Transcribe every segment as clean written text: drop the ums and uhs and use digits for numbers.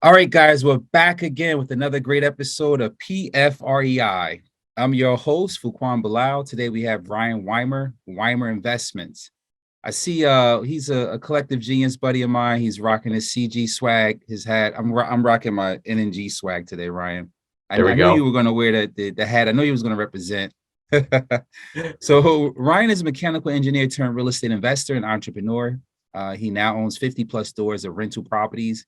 All right, guys, we're back again with another great episode of PFREI. I'm your host, Fuquan Bilal. Today we have Ryan Weimer, Weimer Investments. I see he's a collective genius buddy of mine. He's rocking his CG swag, his hat. I'm rocking my NNG swag today, Ryan. There I we knew you go. were gonna wear the hat. I know you was gonna represent. So Ryan is a mechanical engineer turned real estate investor and entrepreneur. He now owns 50 plus stores of rental properties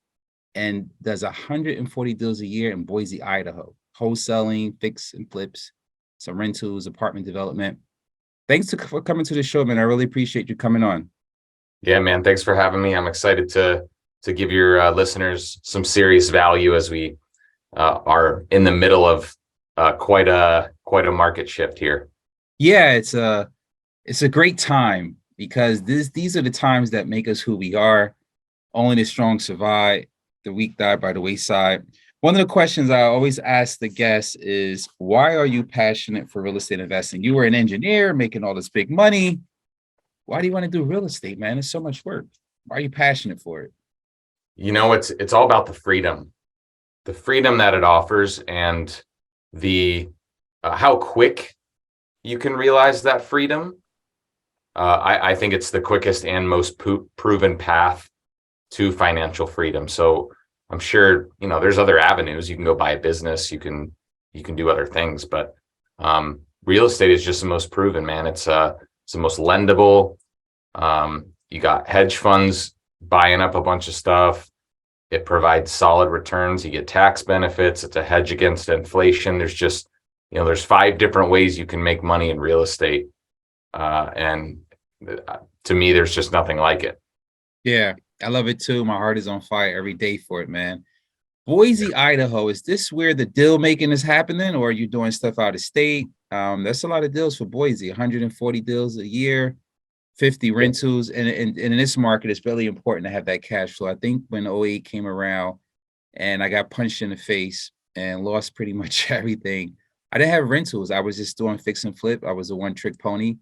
and does 140 deals a year in Boise, Idaho, wholesaling, fix and flips, some rentals, apartment development. For coming to the show, man. I really appreciate you coming on. Yeah, man. Thanks for having me. I'm excited to give your listeners some serious value as we are in the middle of quite a market shift here. Yeah, it's a great time because these are the times that make us who we are. Only the strong survive, the weak die by the wayside. One of the questions I always ask the guests is, why are you passionate for real estate investing? You were an engineer making all this big money. Why do you want to do real estate, man? It's so much work. Why are you passionate for it? It's all about the freedom that it offers, and the how quick you can realize that freedom. I think it's the quickest and most proven path to financial freedom. So I'm sure, there's other avenues. You can go buy a business, you can do other things, but real estate is just the most proven, man. It's the most lendable. You got hedge funds buying up a bunch of stuff. It provides solid returns. You get tax benefits. It's a hedge against inflation. There's 5 different ways you can make money in real estate. And to me, there's just nothing like it. Yeah, I love it too. My heart is on fire every day for it, man. Boise, Idaho, is this where the deal making is happening, or are you doing stuff out of state? That's a lot of deals for Boise, 140 deals a year, 50 Yeah. rentals. And in this market, it's really important to have that cash flow. I think when '08 came around and I got punched in the face and lost pretty much everything, I didn't have rentals. I was just doing fix and flip. I was a one trick pony.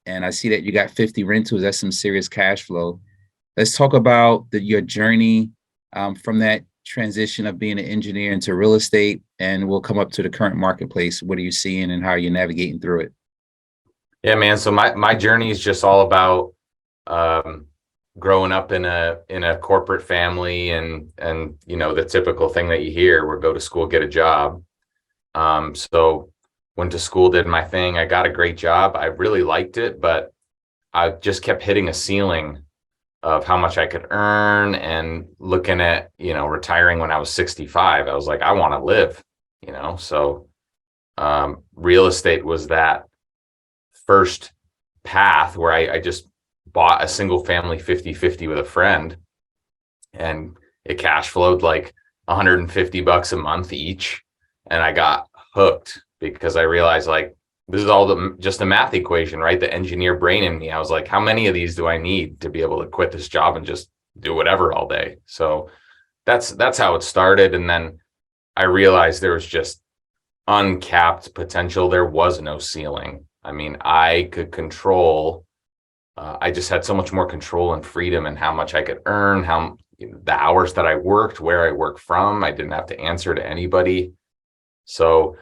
And I see that you got 50 rentals. That's some serious cash flow. Let's talk about your journey from that transition of being an engineer into real estate, and we'll come up to the current marketplace. What are you seeing and how you're navigating through it? Yeah, man. So my journey is just all about um, growing up in a corporate family, and the typical thing that you hear, where go to school, get a job. So went to school, did my thing. I got a great job. I really liked it, but I just kept hitting a ceiling of how much I could earn, and looking at, retiring when I was 65. I was like, I want to live. So real estate was that first path where I just bought a single family 50/50 with a friend, and it cash flowed like $150 a month each. And I got hooked because I realized, like, this is all just a math equation, right? The engineer brain in me. I was like, how many of these do I need to be able to quit this job and just do whatever all day? So that's how it started. And then I realized there was just uncapped potential. There was no ceiling. I mean, I could control. I just had so much more control and freedom in how much I could earn, how the hours that I worked, where I worked from. I didn't have to answer to anybody. So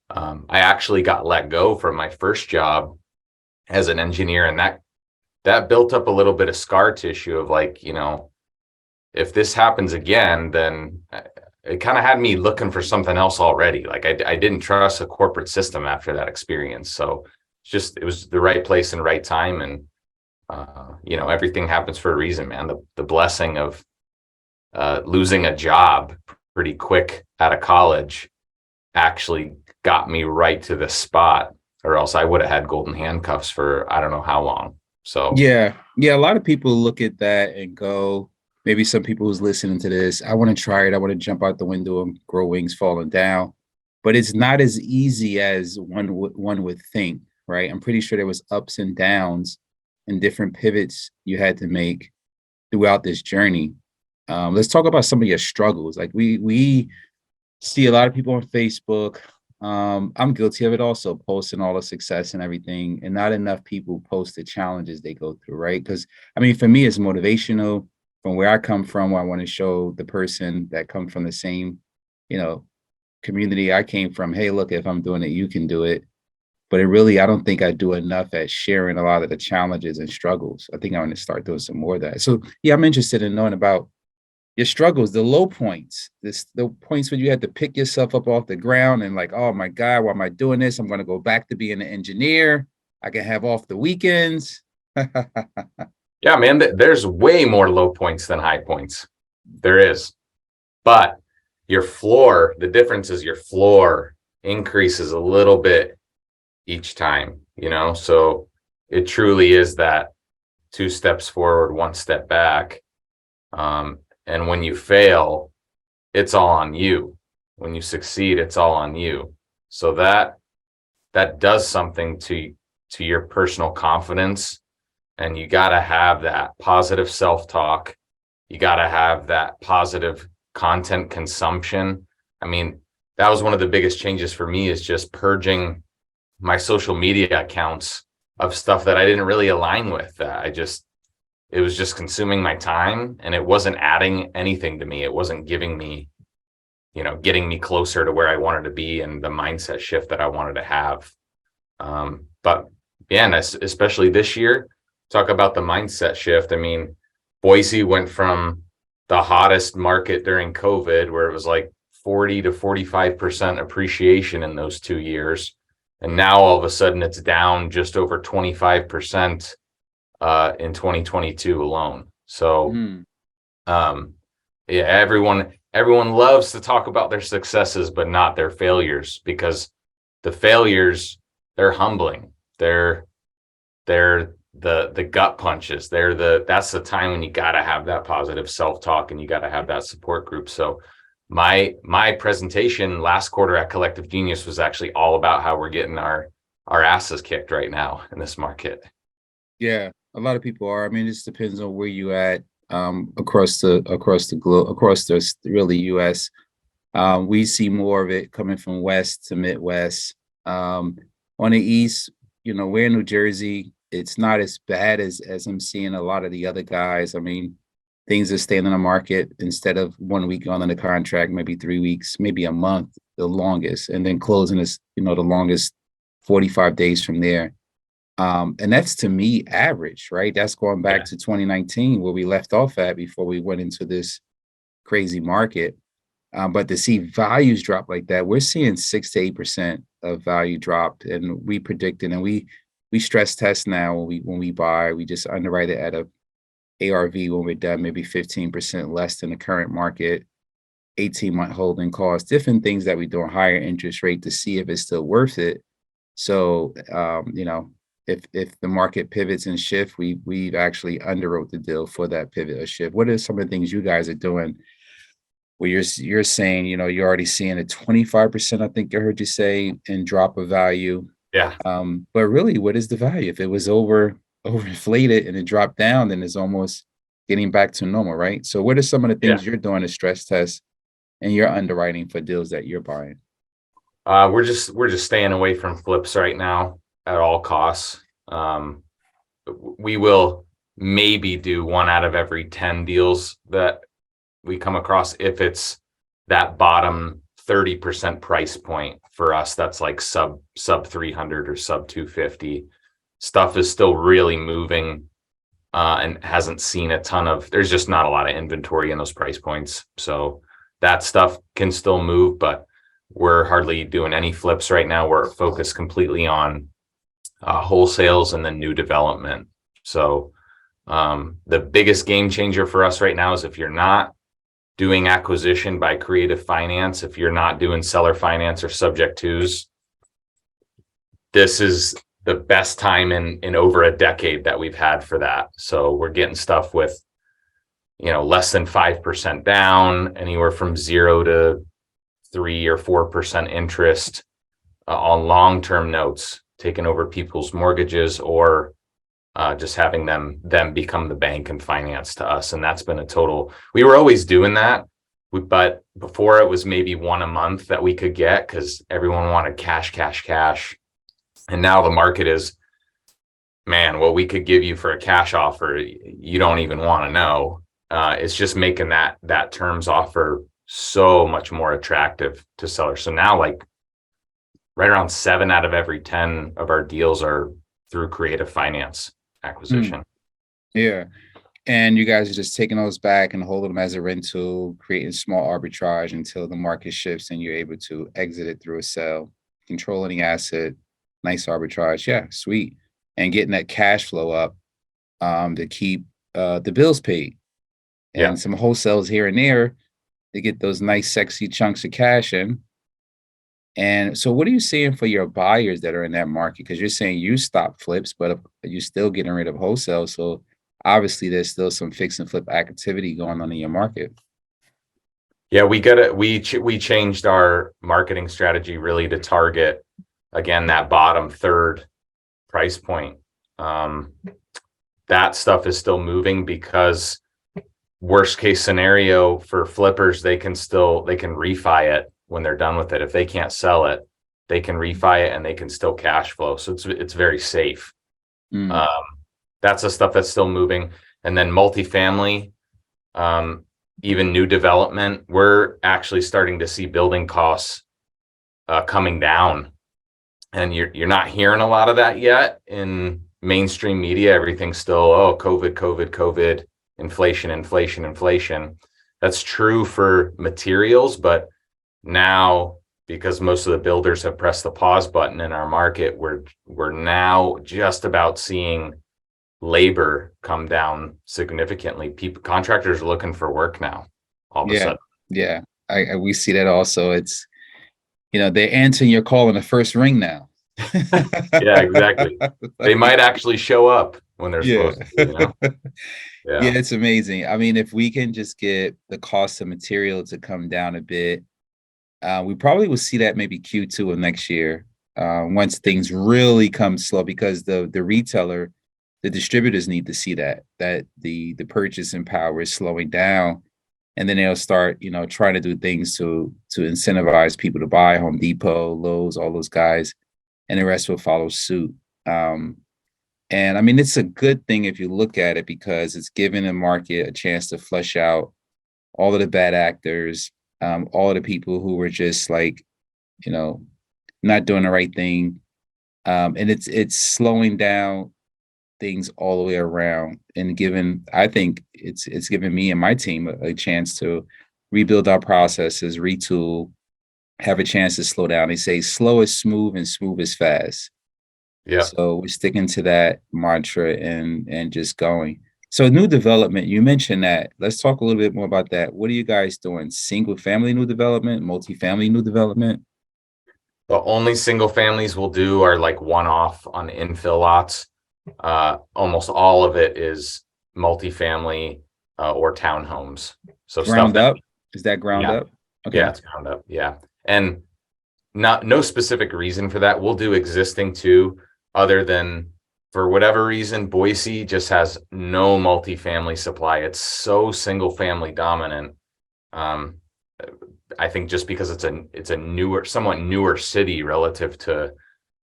I actually got let go from my first job as an engineer, and that built up a little bit of scar tissue of, like, if this happens again, then it kind of had me looking for something else already. Like, I didn't trust the corporate system after that experience. So it was the right place and right time. And everything happens for a reason, man. The blessing of losing a job pretty quick out of college actually got me right to the spot, or else I would have had golden handcuffs for I don't know how long. So Yeah, a lot of people look at that and go, maybe some people who's listening to this, I want to try it. I want to jump out the window and grow wings falling down. But it's not as easy as one would think, right? I'm pretty sure there was ups and downs and different pivots you had to make throughout this journey. Let's talk about some of your struggles. Like we see a lot of people on Facebook. I'm guilty of it also, posting all the success and everything, and not enough people post the challenges they go through, right? Because I mean, for me, it's motivational. from where I come from, I want to show the person that come from the same, you know, community I came from, hey, look, if I'm doing it, you can do it. But it really, I don't think I do enough at sharing a lot of the challenges and struggles. I think I'm going to start doing some more of that. So yeah, I'm interested in knowing about your struggles, the low points, the points when you had to pick yourself up off the ground and like, oh my God, why am I doing this? I'm going to go back to being an engineer. I can have off the weekends. Yeah, man, there's way more low points than high points. There is. But your floor, the difference is your floor increases a little bit each time, you know? So it truly is that 2 steps forward, 1 step back. And when you fail, it's all on you. When you succeed, it's all on you. So that does something to your personal confidence. And you got to have that positive self-talk. You got to have that positive content consumption. I mean, that was one of the biggest changes for me, is just purging my social media accounts of stuff that I didn't really align with. It was just consuming my time, and it wasn't adding anything to me. It wasn't giving me, getting me closer to where I wanted to be and the mindset shift that I wanted to have. But yeah, and especially this year, talk about the mindset shift. I mean, Boise went from the hottest market during COVID, where it was like 40 to 45% appreciation in those 2 years. And now all of a sudden it's down just over 25% in 2022 alone. So, yeah, everyone loves to talk about their successes, but not their failures, because the failures, they're humbling. They're the gut punches. That's the time when you got to have that positive self-talk, and you got to have that support group. So my presentation last quarter at Collective Genius was actually all about how we're getting our asses kicked right now in this market. Yeah, a lot of people are. I mean, it just depends on where you at across the globe, across the really US. We see more of it coming from west to Midwest. On the east, we're in New Jersey. It's not as bad as I'm seeing a lot of the other guys. I mean, things are staying in the market instead of 1 week on the contract, maybe 3 weeks, maybe a month, the longest, and then closing is, the longest 45 days from there. And that's, to me, average, right? That's going back to 2019, where we left off at before we went into this crazy market. But to see values drop like that, we're seeing 6 to 8% of value dropped, and we predicted, and we stress test now when we buy. We just underwrite it at a ARV when we're done, maybe 15% less than the current market, 18-month holding cost, different things that we do on higher interest rate to see if it's still worth it. So, if the market pivots and shift, we've actually underwrote the deal for that pivot or shift. What are some of the things you guys are doing where you're saying, you're already seeing a 25%, I think I heard you say, in drop of value. Yeah. But really, what is the value? If it was overinflated and it dropped down, then it's almost getting back to normal, right? So what are some of the things you're doing to stress test and you're underwriting for deals that you're buying? We're just staying away from flips right now at all costs. We will maybe do 1 out of every 10 deals that we come across if it's that bottom 30% price point. For us, that's like sub 300 or sub 250. Stuff is still really moving, and hasn't seen there's just not a lot of inventory in those price points. So that stuff can still move, but we're hardly doing any flips right now. We're focused completely on wholesales and then new development. So the biggest game changer for us right now is if you're not doing acquisition by creative finance, if you're not doing seller finance or subject twos, this is the best time in over a decade that we've had for that. So we're getting stuff with, less than 5% down, anywhere from 0 to 3 or 4% interest on long-term notes, taking over people's mortgages, or just having them become the bank and finance to us. And that's been we were always doing that, but before it was maybe 1 a month that we could get, because everyone wanted cash. And now the market is, man, what we could give you for a cash offer, you don't even want to know. it's just making that terms offer so much more attractive to sellers. So now, like, right around 7 out of every 10 of our deals are through creative finance Mm, acquisition. yeah. And you guys are just taking those back and holding them as a rental, creating small arbitrage until the market shifts and you're able to exit it through a sale, controlling the asset, nice arbitrage. Yeah, sweet. And getting that cash flow up to keep the bills paid. Yeah. And some wholesales here and there to get those nice, sexy chunks of cash in. And so, what are you seeing for your buyers that are in that market? Because you're saying you stop flips, but you're still getting rid of wholesale. So, obviously, there's still some fix and flip activity going on in your market. Yeah, we changed our marketing strategy really to target, again, that bottom third price point. Um, that stuff is still moving because worst case scenario for flippers, they can refi it when they're done with it. If they can't sell it, they can refi it and they can still cash flow. So it's very safe. Mm, Um, that's the stuff that's still moving. And then multifamily, even new development, we're actually starting to see building costs coming down, and you're not hearing a lot of that yet in mainstream media. Everything's still, oh, COVID, inflation. That's true for materials, but now, because most of the builders have pressed the pause button in our market, we're now just about seeing labor come down significantly. Contractors are looking for work now, all of a yeah, sudden. yeah. We see that also. It's they're answering your call in the first ring now. Yeah, exactly. They Like, might actually show up when they're yeah. supposed to. Yeah, Yeah. it's amazing. I mean, if we can just get the cost of material to come down a bit, we probably will see that maybe Q2 of next year, once things really come slow, because the retailer, the distributors need to see that the purchasing power is slowing down, and then they'll start, trying to do things to incentivize people to buy. Home Depot, Lowe's, all those guys, and the rest will follow suit. And I mean, it's a good thing if you look at it, because it's giving the market a chance to flush out all of the bad actors, all of the people who were just like, you know, not doing the right thing. And it's slowing down things all the way around, and giving, I think it's given me and my team a chance to rebuild our processes, retool, have a chance to slow down. They say slow is smooth and smooth is fast. Yeah. So we're sticking to that mantra and just going. So new development, you mentioned that. Let's talk a little bit more about that. What are you guys doing? Single family new development, multifamily new development? The only single families we'll do are like one-off on infill lots. Almost all of it is multifamily or townhomes. So stuff Ground that, up? Is that ground yeah, up? yeah, Okay. it's ground up. Yeah. And no specific reason for that. We'll do existing too, other than, for whatever reason, Boise just has no multifamily supply. It's so single family dominant. Um, I think just because it's a newer, somewhat newer city relative to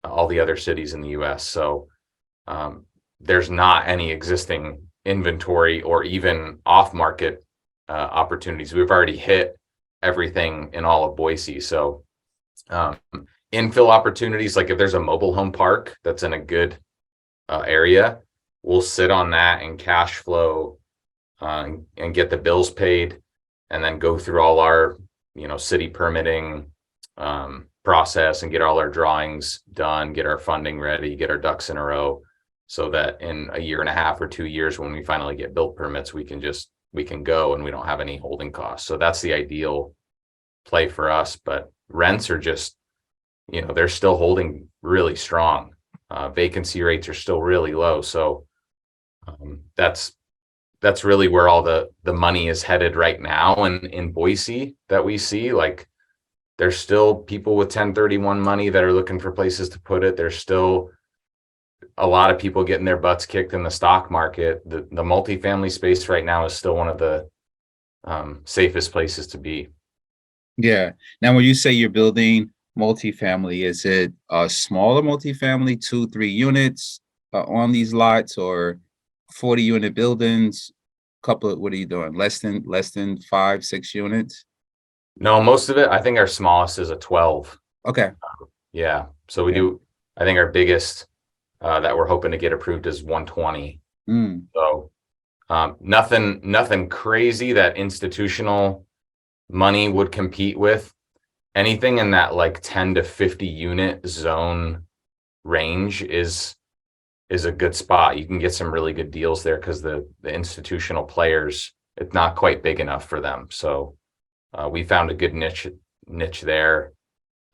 all the other cities in the US. So there's not any existing inventory or even off market opportunities. We've already hit everything in all of Boise. So um, infill opportunities, like if there's a mobile home park that's in a good area, we'll sit on that and cash flow and get the bills paid, and then go through all our city permitting process and get all our drawings done, get our funding ready, get our ducks in a row, so that in a year and a half or 2 years, when we finally get built permits, we can go and we don't have any holding costs. So that's the ideal play for us. But rents are just, they're still holding really strong. Vacancy rates are still really low. So that's really where all the money is headed right now. And in Boise, that we see, like, there's still people with 1031 money that are looking for places to put it. There's still a lot of people getting their butts kicked in the stock market. The multifamily space right now is still one of the safest places to be. Yeah. Now, when you say you're building multifamily, is it a smaller multifamily, 2, 3 units on these lots, or 40 unit buildings, couple of, what are you doing? Less than 5, 6 units? No, most of it, I think our smallest is a 12. Okay. Yeah. So we Yeah. do, I think our biggest that we're hoping to get approved is 120. Mm. So nothing crazy that institutional money would compete with. Anything in that like 10 to 50 unit zone range is a good spot. You can get some really good deals there because the institutional players, it's not quite big enough for them. So we found a good niche there.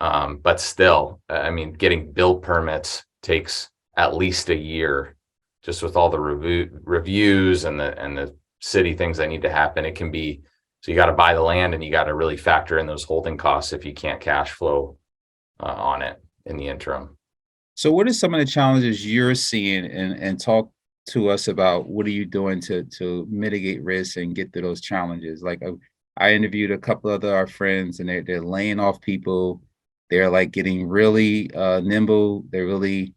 But still, I mean, getting build permits takes at least a year, just with all the reviews and the city things that need to happen. It can be, so you got to buy the land and you got to really factor in those holding costs if you can't cash flow on it in the interim. So what are some of the challenges you're seeing, and talk to us about what are you doing to mitigate risk and get through those challenges? Like I interviewed a couple of our friends and they're laying off people. They're like getting really nimble. They're really,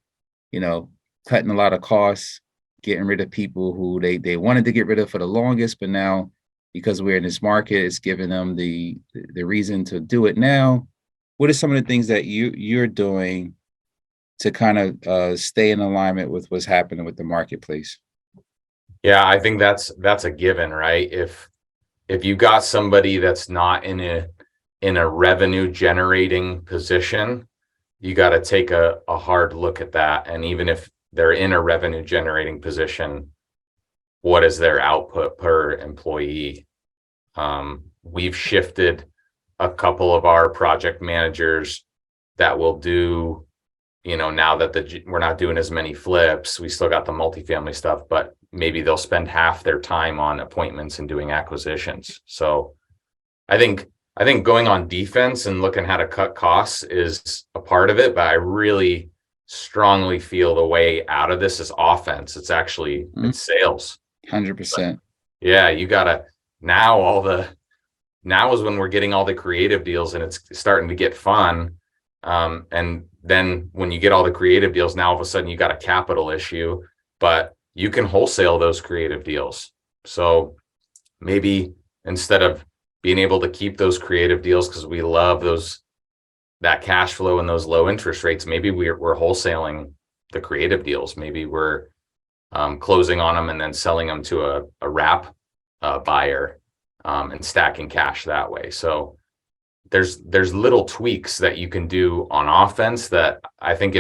you know, cutting a lot of costs, getting rid of people who they wanted to get rid of for the longest, but now because we're in this market, it's giving them the reason to do it now. What are some of the things that you're doing to kind of stay in alignment with what's happening with the marketplace? Yeah, I think that's a given, right? If you got somebody that's not in a revenue generating position, you got to take a hard look at that. And even if they're in a revenue generating position, what is their output per employee? We've shifted a couple of our project managers that will do, now that we're not doing as many flips, we still got the multifamily stuff, but maybe they'll spend half their time on appointments and doing acquisitions. So I think going on defense and looking how to cut costs is a part of it, but I really strongly feel the way out of this is offense. It's sales. 100%. Yeah, you gotta now is when we're getting all the creative deals and it's starting to get fun. And then when you get all the creative deals, now all of a sudden you got a capital issue, but you can wholesale those creative deals. So maybe instead of being able to keep those creative deals because we love that cash flow and those low interest rates, maybe we're wholesaling the creative deals. Maybe we're closing on them and then selling them to a wrap buyer and stacking cash that way. So there's little tweaks that you can do on offense that I think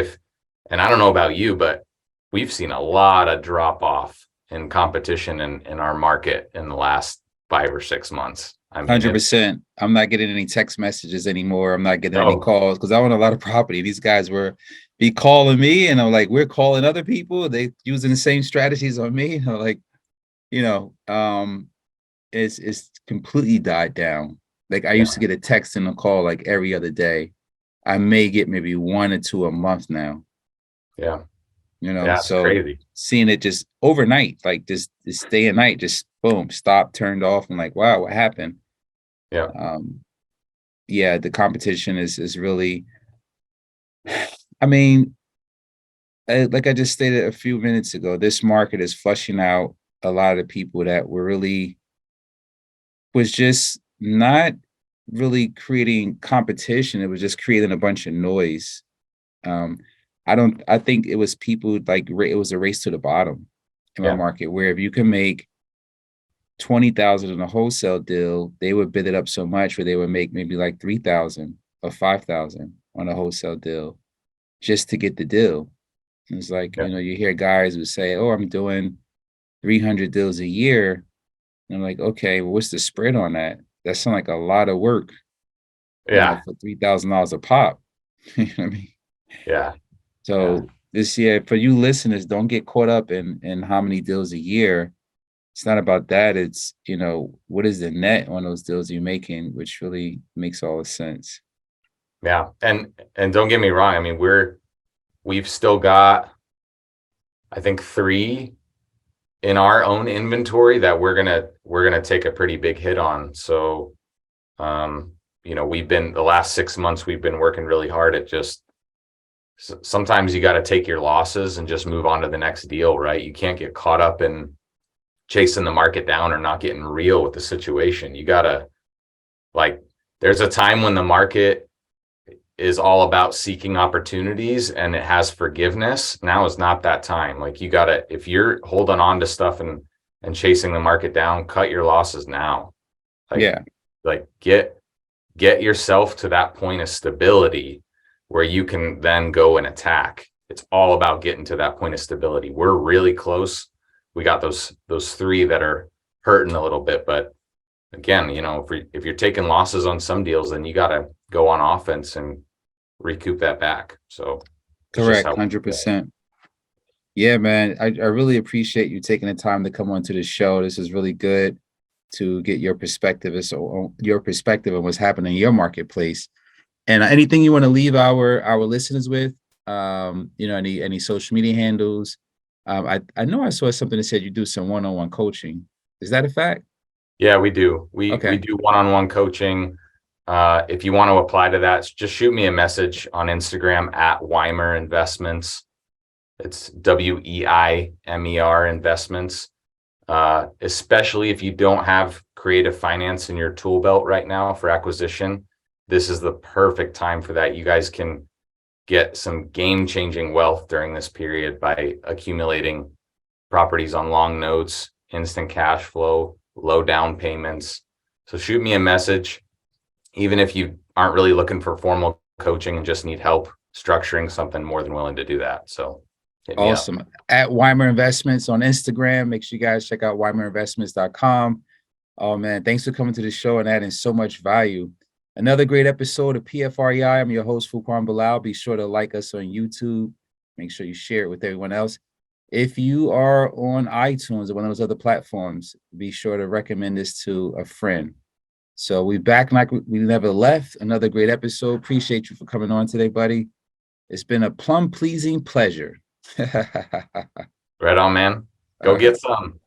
and I don't know about you, but we've seen a lot of drop off in competition in our market in the last 5 or 6 months. I mean, 100%. I'm not getting any text messages anymore. I'm not getting any no, calls because I own a lot of property. These guys be calling me, and I'm like, we're calling other people. They using the same strategies on me. I'm like, you know, it's completely died down. Like I yeah, used to get a text and a call like every other day. I may get maybe one or two a month now. yeah, it's So crazy. seeing it just overnight, like this day and night, just boom, stopped, turned off, and like, wow, what happened? Yeah, Um, yeah, the competition is really, I mean, like I just stated a few minutes ago, this market is flushing out a lot of people that was just not really creating competition. It was just creating a bunch of noise. Um, I think it was people like it was a race to the bottom in my yeah, market where if you can make 20,000 in a wholesale deal, they would bid it up so much where they would make maybe like 3,000 or 5,000 on a wholesale deal just to get the deal. It's like, yeah, you hear guys who say, "Oh, I'm doing 300 deals a year." And I'm like, "Okay, well, what's the spread on that?" That sounds like a lot of work, yeah, for $3,000 a pop. You know what I mean? yeah, yeah. So this year, for you listeners, don't get caught up in how many deals a year. It's not about that. It's, what is the net on those deals you're making, which really makes all the sense. Yeah. And don't get me wrong. I mean, we've still got, I think, three in our own inventory that we're gonna take a pretty big hit on. So, we've been the last 6 months we've been working really hard at just sometimes you got to take your losses and just move on to the next deal, right? You can't get caught up in chasing the market down or not getting real with the situation. You gotta, like, there's a time when the market is all about seeking opportunities and it has forgiveness. Now is not that time. Like, you gotta, if you're holding on to stuff and chasing the market down, cut your losses now. Yeah. Like get yourself to that point of stability where you can then go and attack. It's all about getting to that point of stability. We're really close. We got those three that are hurting a little bit, but again, if you're taking losses on some deals, then you got to go on offense and recoup that back. So it's just Correct. how. 100%. Yeah, man. I really appreciate you taking the time to come onto the show. This is really good to get your perspective on what's happening in your marketplace. And anything you want to leave our listeners with, any social media handles. I know I saw something that said you do some one-on-one coaching. Is that a fact? Yeah, we do. We Okay. do one-on-one coaching. If you want to apply to that, just shoot me a message on Instagram at Weimer Investments. It's WEIMER Investments. Especially if you don't have creative finance in your tool belt right now for acquisition, this is the perfect time for that. You guys can get some game-changing wealth during this period by accumulating properties on long notes, instant cash flow, low down payments. So shoot me a message. Even if you aren't really looking for formal coaching and just need help structuring something, more than willing to do that. So hit me up. Awesome. At Weimer Investments on Instagram. Make sure you guys check out weimerinvestments.com. Oh man, thanks for coming to the show and adding so much value. Another great episode of PFREI. I'm your host, Fuquan Bilal. Be sure to like us on YouTube. Make sure you share it with everyone else. If you are on iTunes or one of those other platforms, be sure to recommend this to a friend. So we're back like we never left. Another great episode. Appreciate you for coming on today, buddy. It's been a plum-pleasing pleasure. Right on, man. Go get some.